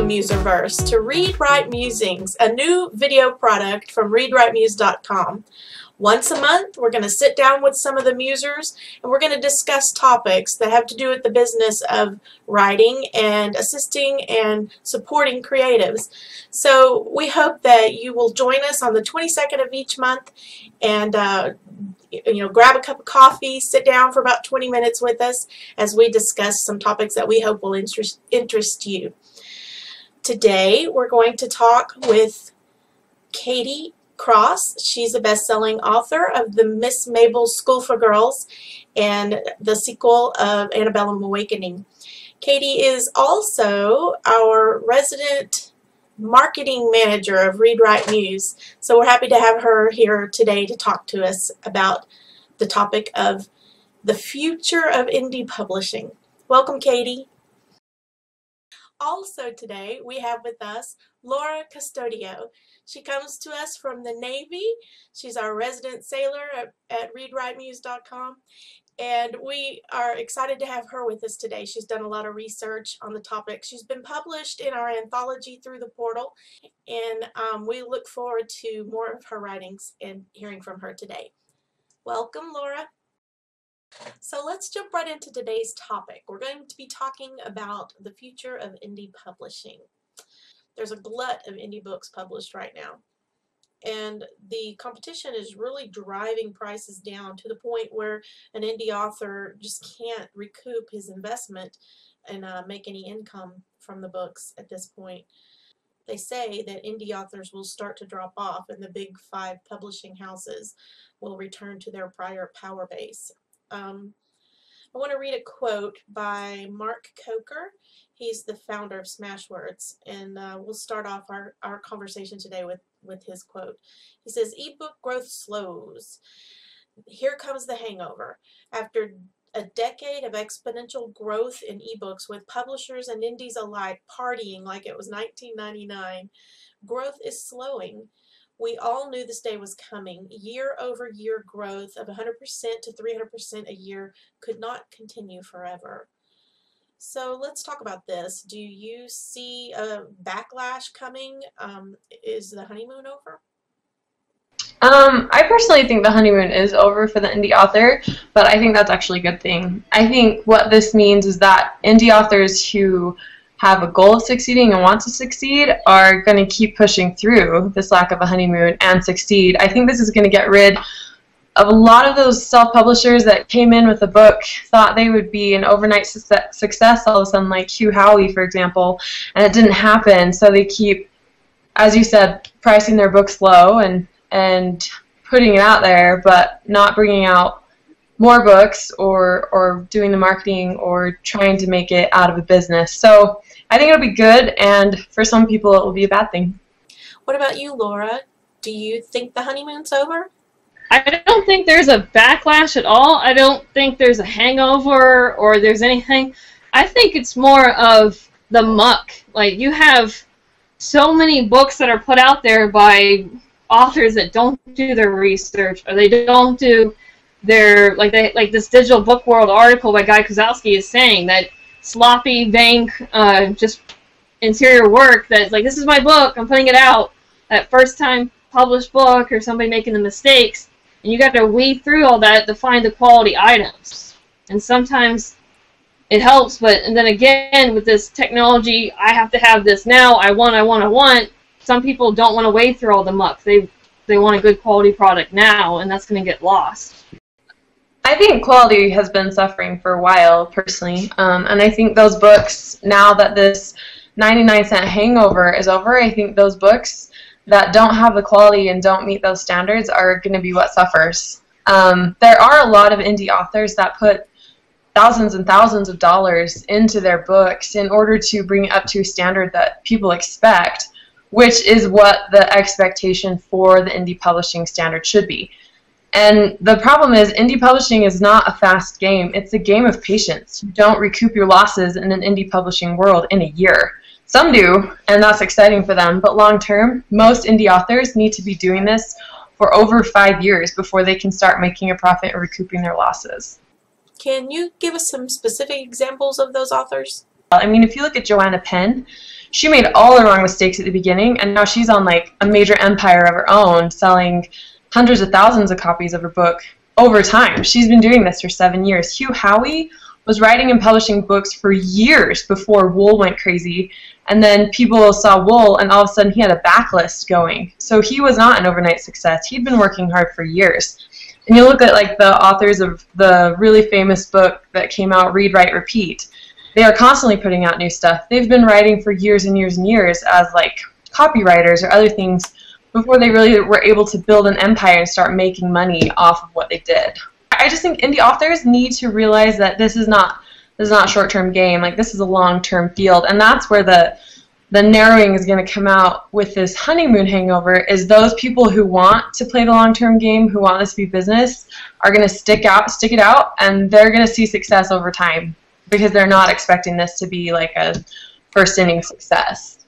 Muserverse to Read Write Musings, a new video product from readwritemuse.com. Once a month, we're going to sit down with some of the musers and we're going to discuss topics that have to do with the business of writing and assisting and supporting creatives. So we hope that you will join us on the 22nd of each month and grab a cup of coffee, sit down for about 20 minutes with us as we discuss some topics that we hope will interest you. Today we're going to talk with Katie Cross. She's a best-selling author of the Miss Mabel's School for Girls and the sequel of Antebellum Awakening. Katie is also our resident marketing manager of Read Write Muse, so we're happy to have her here today to talk to us about the topic of the future of indie publishing. Welcome, Katie. Also today we have with us Laura Custodio. She comes to us from the Navy. She's our resident sailor at readwritemuse.com, and we are excited to have her with us today. She's done a lot of research on the topic. She's been published in our anthology Through the Portal, and we look forward to more of her writings and hearing from her today. Welcome, Laura. So let's jump right into today's topic. We're going to be talking about the future of indie publishing. There's a glut of indie books published right now, and the competition is really driving prices down to the point where an indie author just can't recoup his investment and make any income from the books at this point. They say that indie authors will start to drop off and the big 5 publishing houses will return to their prior power base. I want to read a quote by Mark Coker. He's the founder of Smashwords, and we'll start off our conversation today with his quote. He says, "Ebook growth slows. Here comes the hangover. After a decade of exponential growth in ebooks with publishers and indies alike partying like it was 1999, growth is slowing. We all knew this day was coming. Year-over-year growth of 100% to 300% a year could not continue forever." So let's talk about this. Do you see a backlash coming? Is the honeymoon over? I personally think the honeymoon is over for the indie author, but I think that's actually a good thing. I think what this means is that indie authors who have a goal of succeeding and want to succeed are going to keep pushing through this lack of a honeymoon and succeed. I think this is going to get rid of a lot of those self-publishers that came in with a book, thought they would be an overnight success all of a sudden, like Hugh Howey, for example, and it didn't happen. So they keep, as you said, pricing their books low and putting it out there, but not bringing out more books or doing the marketing or trying to make it out of a business. So I think it'll be good, and for some people it will be a bad thing. What about you, Laura? Do you think the honeymoon's over? I don't think there's a backlash at all. I don't think there's a hangover or there's anything. I think it's more of the muck. Like, you have so many books that are put out there by authors that don't do their research, or they don't do their, like this Digital Book World article by Guy Kozlowski is saying that sloppy, vain, just interior work that's like, this is my book, I'm putting it out, that first time published book, or somebody making the mistakes, and you got to weed through all that to find the quality items. And sometimes it helps, but and then again with this technology, I have to have this now, I want. Some people don't want to wade through all the muck. They want a good quality product now, and that's going to get lost. I think quality has been suffering for a while, personally, and I think those books, now that this 99-cent hangover is over, I think those books that don't have the quality and don't meet those standards are going to be what suffers. There are a lot of indie authors that put thousands and thousands of dollars into their books in order to bring it up to a standard that people expect, which is what the expectation for the indie publishing standard should be. And the problem is, indie publishing is not a fast game. It's a game of patience. You don't recoup your losses in an indie publishing world in a year. Some do, and that's exciting for them, but long term, most indie authors need to be doing this for over 5 years before they can start making a profit and recouping their losses. Can you give us some specific examples of those authors? I mean, if you look at Joanna Penn, she made all the wrong mistakes at the beginning, and now she's on like a major empire of her own, selling hundreds of thousands of copies of her book over time. She's been doing this for 7 years. Hugh Howey was writing and publishing books for years before Wool went crazy, and then people saw Wool, and all of a sudden he had a backlist going. So he was not an overnight success. He'd been working hard for years. And you look at like the authors of the really famous book that came out, Read, Write, Repeat. They are constantly putting out new stuff. They've been writing for years and years and years as like copywriters or other things before they really were able to build an empire and start making money off of what they did. I just think indie authors need to realize that this is not a short-term game. Like, this is a long-term field, and that's where the narrowing is going to come out with this honeymoon hangover. Is those people who want to play the long-term game, who want this to be business, are going to stick it out, and they're going to see success over time because they're not expecting this to be like a first-inning success.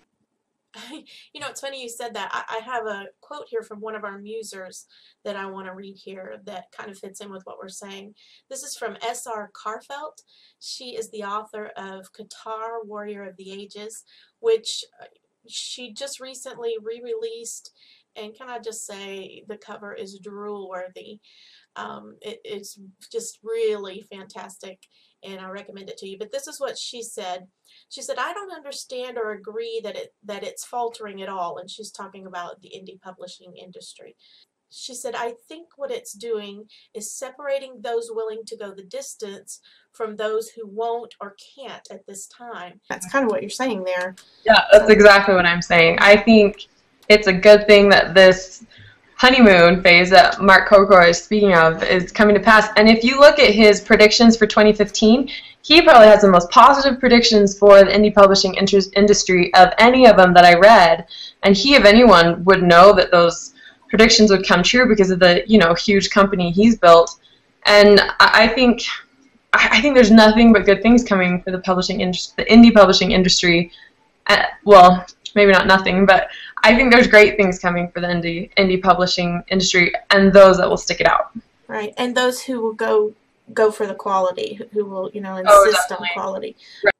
You know, it's funny you said that. I have a quote here from one of our musers that I want to read here that kind of fits in with what we're saying. This is from S.R. Carfelt. She is the author of Qatar, Warrior of the Ages, which she just recently re-released, and can I just say the cover is drool-worthy. It's just really fantastic, and I recommend it to you. But this is what she said. She said, "I don't understand or agree that it's faltering at all." And she's talking about the indie publishing industry. She said, "I think what it's doing is separating those willing to go the distance from those who won't or can't at this time." That's kind of what you're saying there. Yeah, that's exactly what I'm saying. I think it's a good thing that this honeymoon phase that Mark Kokor is speaking of is coming to pass. And if you look at his predictions for 2015, he probably has the most positive predictions for the indie publishing industry of any of them that I read. And he, if anyone, would know that those predictions would come true because of the, you know, huge company he's built. And I think there's nothing but good things coming for the indie publishing industry. Well, maybe not nothing, but I think there's great things coming for the indie publishing industry, and those that will stick it out. Right, and those who will go for the quality, who will, you know, insist on quality. Right.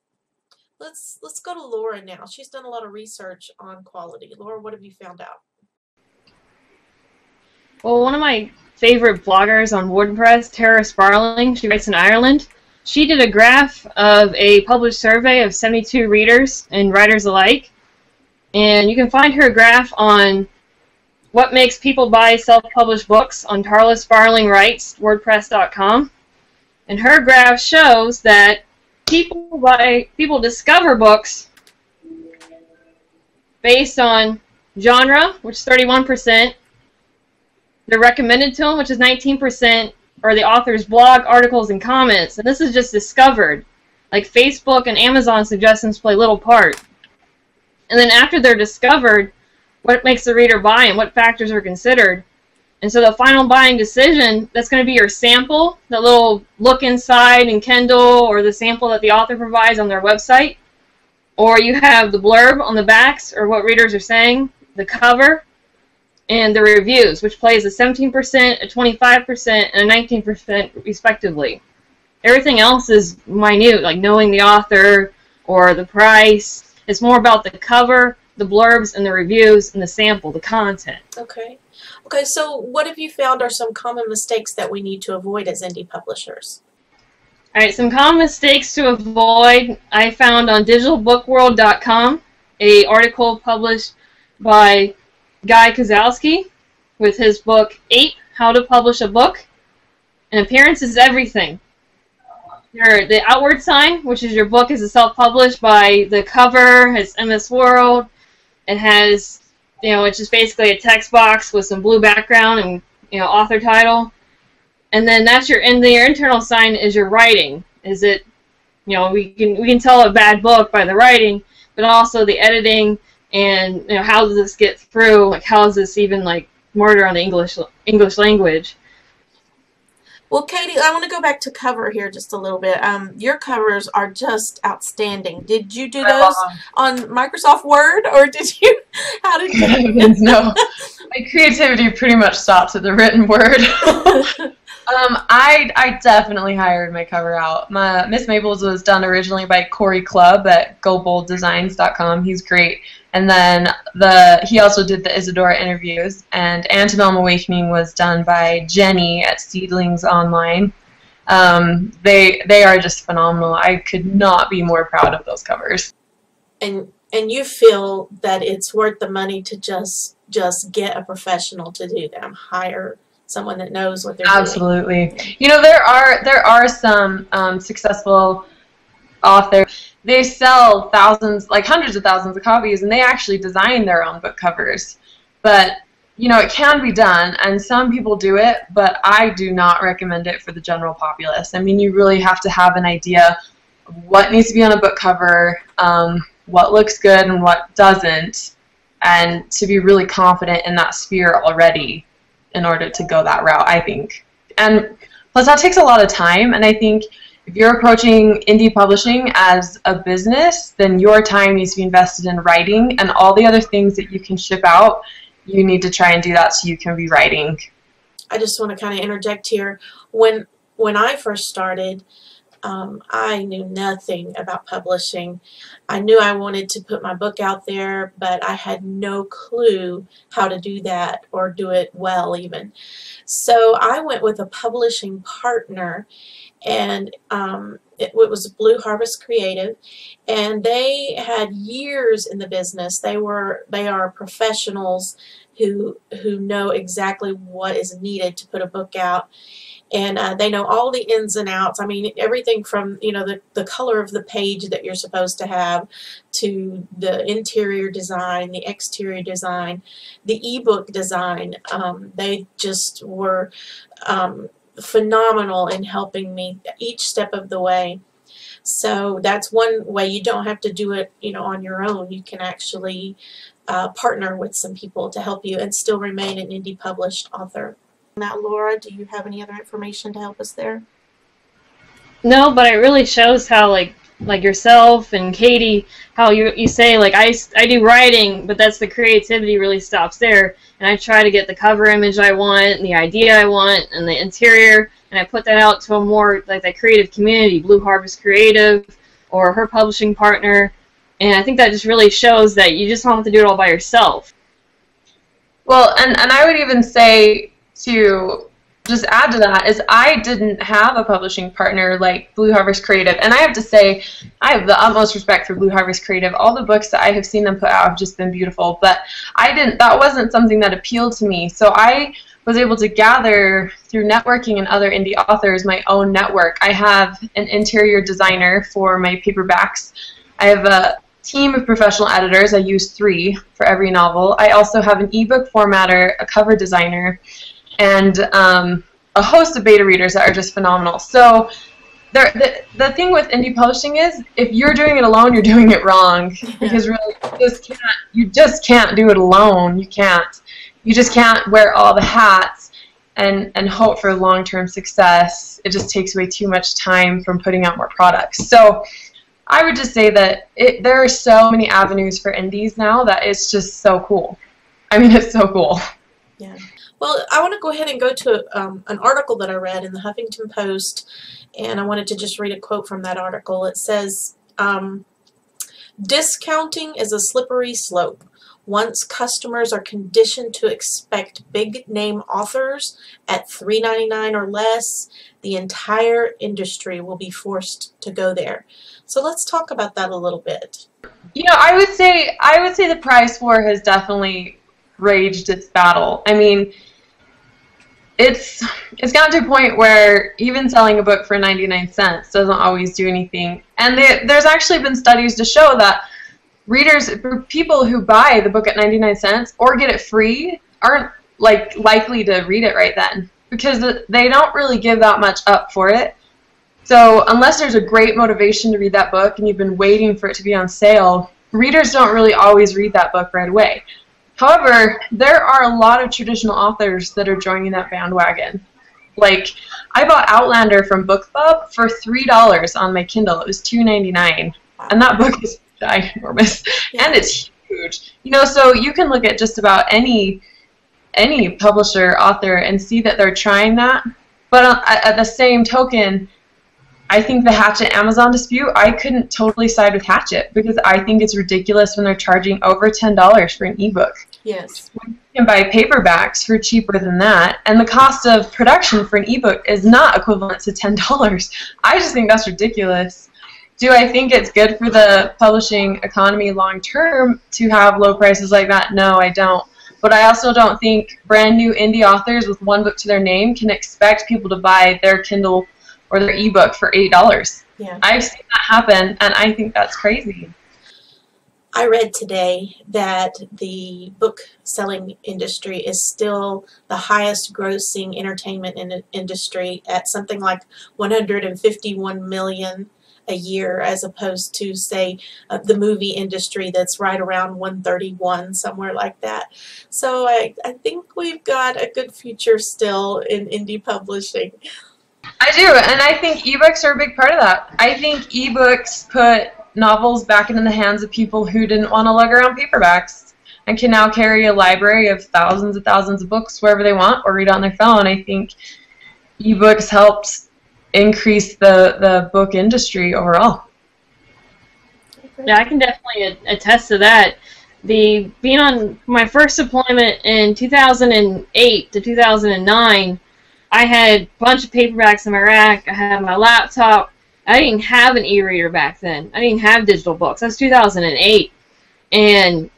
Let's go to Laura now. She's done a lot of research on quality. Laura, what have you found out? Well, one of my favorite bloggers on WordPress, Tara Sparling, she writes in Ireland. She did a graph of a published survey of 72 readers and writers alike. And you can find her graph on what makes people buy self-published books on Tarla Sparling Writes, WordPress.com. And her graph shows that people discover books based on genre, which is 31%, they're recommended to them, which is 19%, or the author's blog, articles, and comments. And this is just discovered. Like Facebook and Amazon suggestions play little part. And then after they're discovered, what makes the reader buy and what factors are considered. And so the final buying decision, that's going to be your sample, that little look inside in Kindle, or the sample that the author provides on their website. Or you have the blurb on the backs, or what readers are saying, the cover, and the reviews, which plays a 17%, a 25%, and a 19% respectively. Everything else is minute, like knowing the author or the price. It's more about the cover, the blurbs, and the reviews, and the sample, the content. Okay. Okay, so what have you found are some common mistakes that we need to avoid as indie publishers? All right, some common mistakes to avoid I found on digitalbookworld.com, an article published by Guy Kozlowski with his book, Ape, How to Publish a Book. And appearance is everything. The outward sign, which is your book is self-published, by the cover, has MS World. It has, you know, it's just basically a text box with some blue background and, you know, author title. And then that's your internal sign is your writing. Is it, you know, we can tell a bad book by the writing, but also the editing and, you know, how does this get through? Like, how is this even like murder on the English language? Well, Katie, I want to go back to cover here just a little bit. Your covers are just outstanding. Did you do those on Microsoft Word, or did you? How did you? No, my creativity pretty much stops at the written word. I definitely hired my cover out. My Miss Mabel's was done originally by Corey Clubb at GoBoldDesigns.com. He's great. And then he also did the Isadora interviews. And Antebellum Awakening was done by Jenny at Seedlings Online. They are just phenomenal. I could not be more proud of those covers. And you feel that it's worth the money to just get a professional to do them, hire someone that knows what they're doing. Absolutely. You know, there are some successful authors. They sell thousands, like hundreds of thousands of copies, and they actually design their own book covers. But, you know, it can be done, and some people do it, but I do not recommend it for the general populace. I mean, you really have to have an idea of what needs to be on a book cover, what looks good and what doesn't, and to be really confident in that sphere already in order to go that route, I think. And plus that takes a lot of time, and I think if you're approaching indie publishing as a business, then your time needs to be invested in writing, and all the other things that you can ship out, you need to try and do that so you can be writing. I just want to kind of interject here. When I first started, I knew nothing about publishing. I knew I wanted to put my book out there, but I had no clue how to do that or do it well even. So I went with a publishing partner, and it was Blue Harvest Creative, and they had years in the business. They are professionals who know exactly what is needed to put a book out. And they know all the ins and outs. I mean, everything from, you know, the color of the page that you're supposed to have, to the interior design, the exterior design, the ebook design. They just were phenomenal in helping me each step of the way. So that's one way. You don't have to do it, you know, on your own. You can actually partner with some people to help you and still remain an indie published author. Now, Laura, do you have any other information to help us there? No, but it really shows how, like yourself and Katie, how you say, like, I do writing, but that's the creativity really stops there, and I try to get the cover image I want, and the idea I want, and the interior, and I put that out to a more, like, that creative community, Blue Harvest Creative, or her publishing partner, and I think that just really shows that you just don't have to do it all by yourself. Well, and I would even say, to just add to that, is I didn't have a publishing partner like Blue Harvest Creative, and I have to say I have the utmost respect for Blue Harvest Creative. All the books that I have seen them put out have just been beautiful, but that wasn't something that appealed to me, so I was able to gather through networking and other indie authors my own network. I have an interior designer for my paperbacks. I have a team of professional editors. I use 3 for every novel. I also have an ebook formatter, a cover designer, and a host of beta readers that are just phenomenal. So the thing with indie publishing is, if you're doing it alone, you're doing it wrong. Because really, you just can't do it alone. You can't. You just can't wear all the hats and hope for long-term success. It just takes away too much time from putting out more products. So I would just say that there are so many avenues for indies now that it's just so cool. I mean, it's so cool. Yeah. Well, I want to go ahead and go to an article that I read in the Huffington Post, and I wanted to just read a quote from that article. It says, "Discounting is a slippery slope. Once customers are conditioned to expect big-name authors at $3.99 or less, the entire industry will be forced to go there." So let's talk about that a little bit. You know, I would say the price war has definitely raged its battle. I mean, it's gotten to a point where even selling a book for 99 cents doesn't always do anything. And there's actually been studies to show that people who buy the book at 99 cents or get it free aren't likely to read it right then, because they don't really give that much up for it. So unless there's a great motivation to read that book and you've been waiting for it to be on sale, readers don't really always read that book right away. However, there are a lot of traditional authors that are joining that bandwagon. Like, I bought Outlander from Book Club for $3 on my Kindle. It was $2.99, and that book is ginormous, and it's huge. You know, so you can look at just about any publisher, author, and see that they're trying that. But at the same token, I think the Hachette-Amazon dispute, I couldn't totally side with Hachette because I think it's ridiculous when they're charging over $10 for an ebook. Yes. You can buy paperbacks for cheaper than that, and the cost of production for an ebook is not equivalent to $10. I just think that's ridiculous. Do I think it's good for the publishing economy long term to have low prices like that? No, I don't. But I also don't think brand new indie authors with one book to their name can expect people to buy their Kindle or their ebook for $8. Yeah. I've seen that happen, and I think that's crazy. I read today that the book selling industry is still the highest grossing entertainment industry at something like 151 million a year, as opposed to, say, the movie industry that's right around 131, somewhere like that. So I think we've got a good future still in indie publishing. I do, and I think ebooks are a big part of that. I think ebooks put novels back into the hands of people who didn't want to lug around paperbacks and can now carry a library of thousands of books wherever they want or read on their phone. I think ebooks helped increase the book industry overall. Yeah, I can definitely attest to that. Being on my first deployment in 2008 to 2009, I had a bunch of paperbacks in my rack. I had my laptop. I didn't have an e-reader back then. I didn't have digital books. That was 2008. And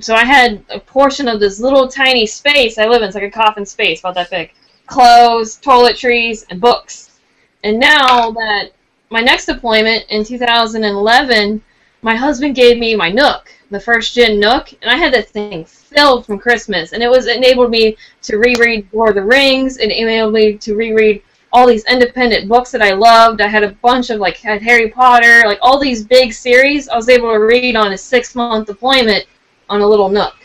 so I had a portion of this little tiny space I live in. It's like a coffin space, about that big. Clothes, toiletries, and books. And now that my next deployment in 2011, my husband gave me my Nook, the first gen Nook, and I had that thing filled from Christmas. And it enabled me to reread Lord of the Rings. It enabled me to reread all these independent books that I loved. I had a bunch of, had Harry Potter, all these big series I was able to read on a 6-month deployment on a little Nook.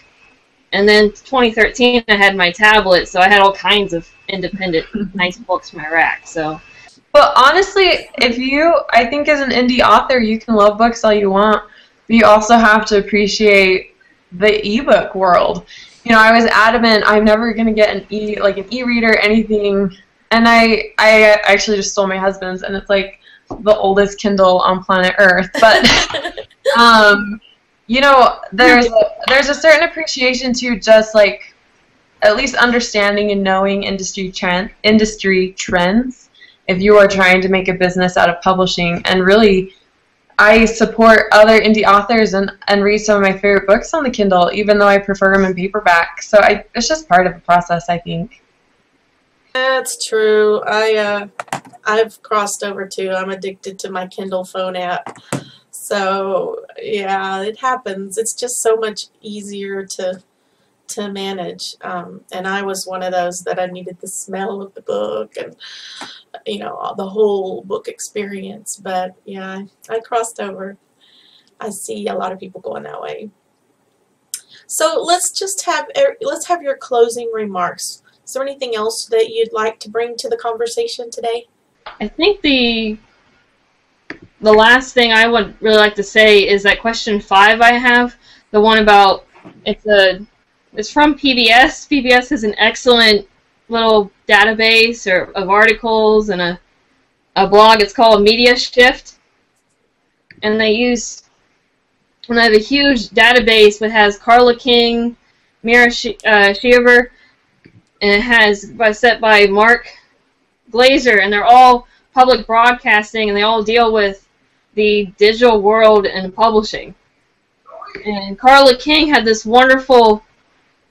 And then 2013, I had my tablet, so I had all kinds of independent, nice books in my rack. So. But honestly, I think as an indie author, you can love books all you want, but you also have to appreciate the ebook world. I was adamant I'm never going to get an e-reader, anything. And I actually just stole my husband's, and it's like the oldest Kindle on planet Earth. But there's a certain appreciation to just at least understanding and knowing industry trends if you are trying to make a business out of publishing. And really, I support other indie authors and read some of my favorite books on the Kindle, even though I prefer them in paperback. So it's just part of the process, I think. That's true. I've crossed over too. I'm addicted to my Kindle phone app. So yeah, it happens. It's just so much easier to manage. And I was one of those that I needed the smell of the book and the whole book experience. But yeah, I crossed over. I see a lot of people going that way. So let's have your closing remarks. Is there anything else that you'd like to bring to the conversation today? I think the last thing I would really like to say is that question 5 I have, the one about, it's from PBS. PBS is an excellent little database of articles and a blog. It's called Media Shift, and they have a huge database that has Carla King, Mira Shiver, and it has set by Mark Glazer, and they're all public broadcasting, and they all deal with the digital world and publishing. And Carla King had this wonderful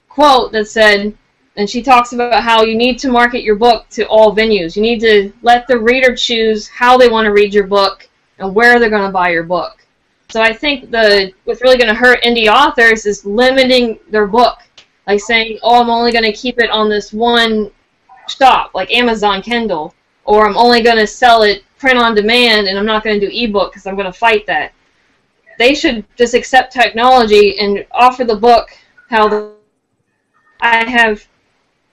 quote that said, and she talks about how you need to market your book to all venues. You need to let the reader choose how they want to read your book and where they're going to buy your book. So I think what's really going to hurt indie authors is limiting their book. Like saying, oh, I'm only going to keep it on this one shop, like Amazon Kindle, or I'm only going to sell it print on demand and I'm not going to do ebook because I'm going to fight that. They should just accept technology and offer the book how I have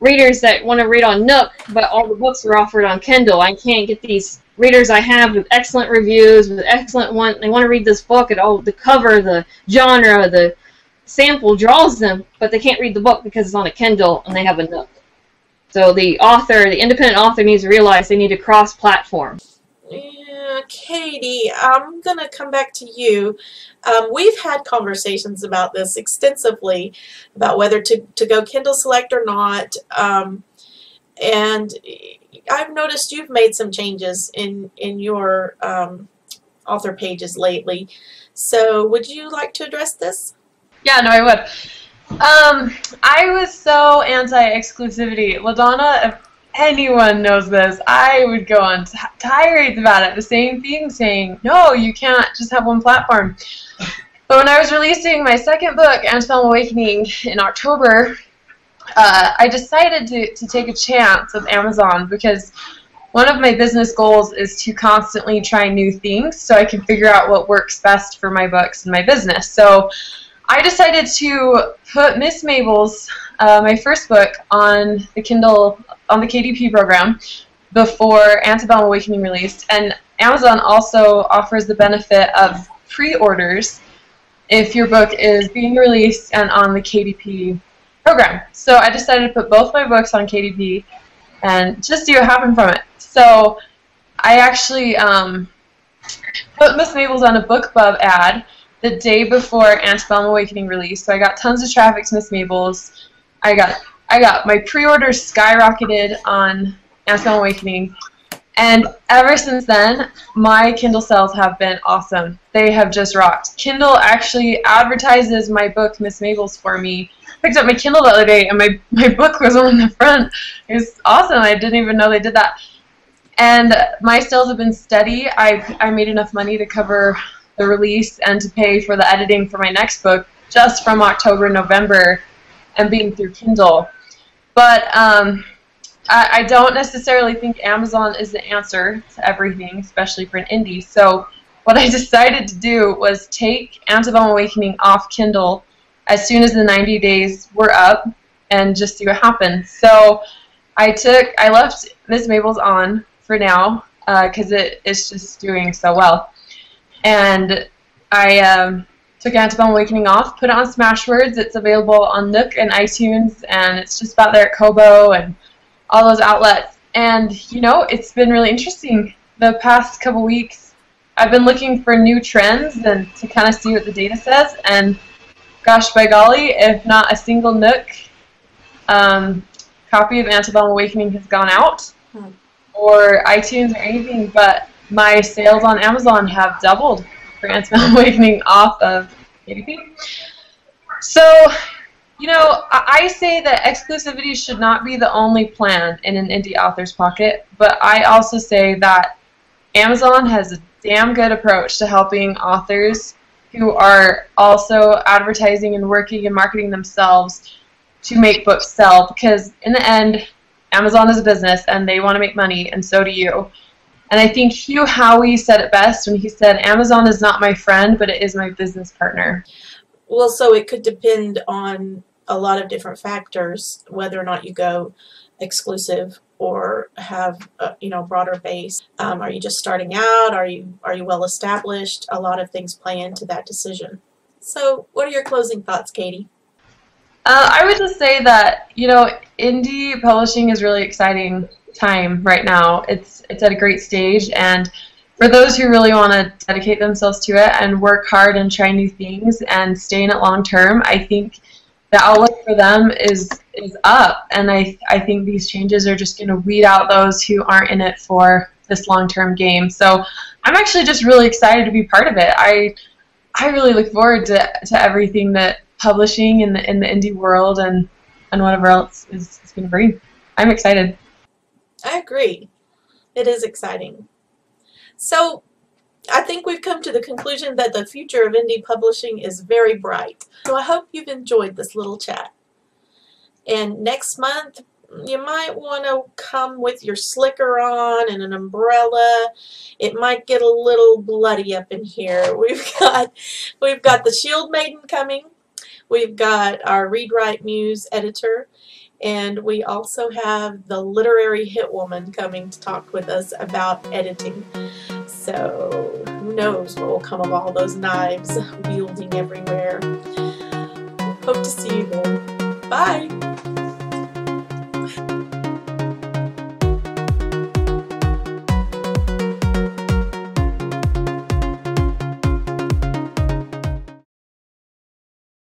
readers that want to read on Nook, but all the books are offered on Kindle. I can't get these readers I have with excellent reviews, with excellent they want to read this book, and the cover, the genre, the sample draws them, but they can't read the book because it's on a Kindle and they have a Nook. So the author, the independent author, needs to realize they need to cross-platform. Yeah, Katie, I'm going to come back to you. We've had conversations about this extensively, about whether to go Kindle Select or not. And I've noticed you've made some changes in your author pages lately. So would you like to address this? Yeah, no, I would. I was so anti-exclusivity. LaDonna, if anyone knows this, I would go on tirades about it. The same thing, saying, no, you can't just have one platform. But when I was releasing my second book, Antebellum Awakening, in October, I decided to take a chance with Amazon because one of my business goals is to constantly try new things so I can figure out what works best for my books and my business. So I decided to put Miss Mabel's, my first book, on the Kindle, on the KDP program before Antebellum Awakening released. And Amazon also offers the benefit of pre-orders if your book is being released and on the KDP program. So I decided to put both my books on KDP and just see what happened from it. So I actually put Miss Mabel's on a BookBub ad the day before Antebellum Awakening released. So I got tons of traffic to Miss Mabel's. I got my pre-orders skyrocketed on Antebellum Awakening. And ever since then, my Kindle sales have been awesome. They have just rocked. Kindle actually advertises my book, Miss Mabel's, for me. I picked up my Kindle the other day, and my book was on the front. It was awesome. I didn't even know they did that. And my sales have been steady. I made enough money to cover the release and to pay for the editing for my next book just from October, November, and being through Kindle. But I don't necessarily think Amazon is the answer to everything, especially for an indie. So what I decided to do was take Antebellum Awakening off Kindle as soon as the 90 days were up and just see what happened. So I left Miss Mabel's on for now because it's just doing so well. And I took Antebellum Awakening off, put it on Smashwords. It's available on Nook and iTunes, and it's just about there at Kobo and all those outlets. And, you know, it's been really interesting. The past couple weeks, I've been looking for new trends and to kind of see what the data says. And, gosh, by golly, if not a single Nook copy of Antebellum Awakening has gone out, or iTunes or anything, but my sales on Amazon have doubled for Antebellum Awakening off of KDP. So, you know, I say that exclusivity should not be the only plan in an indie author's pocket, but I also say that Amazon has a damn good approach to helping authors who are also advertising and working and marketing themselves to make books sell, because in the end, Amazon is a business and they want to make money, and so do you. And I think Hugh Howey said it best when he said, Amazon is not my friend, but it is my business partner. Well, so it could depend on a lot of different factors, whether or not you go exclusive or have a, you know, broader base. Are you just starting out? Are you well established? A lot of things play into that decision. So what are your closing thoughts, Katie? I would just say that, you know, indie publishing is really exciting time right now. It's at a great stage, and for those who really want to dedicate themselves to it and work hard and try new things and stay in it long term, I think the outlook for them is up, and I think these changes are just going to weed out those who aren't in it for this long-term game. So I'm actually just really excited to be part of it. I really look forward to everything that publishing in the indie world and whatever else is going to bring. I'm excited. I agree. It is exciting. So I think we've come to the conclusion that the future of indie publishing is very bright. So I hope you've enjoyed this little chat. And next month, you might want to come with your slicker on and an umbrella. It might get a little bloody up in here. We've got the Shield Maiden coming. We've got our Read Write Muse editor. And we also have the literary hit woman coming to talk with us about editing. So who knows what will come of all those knives wielded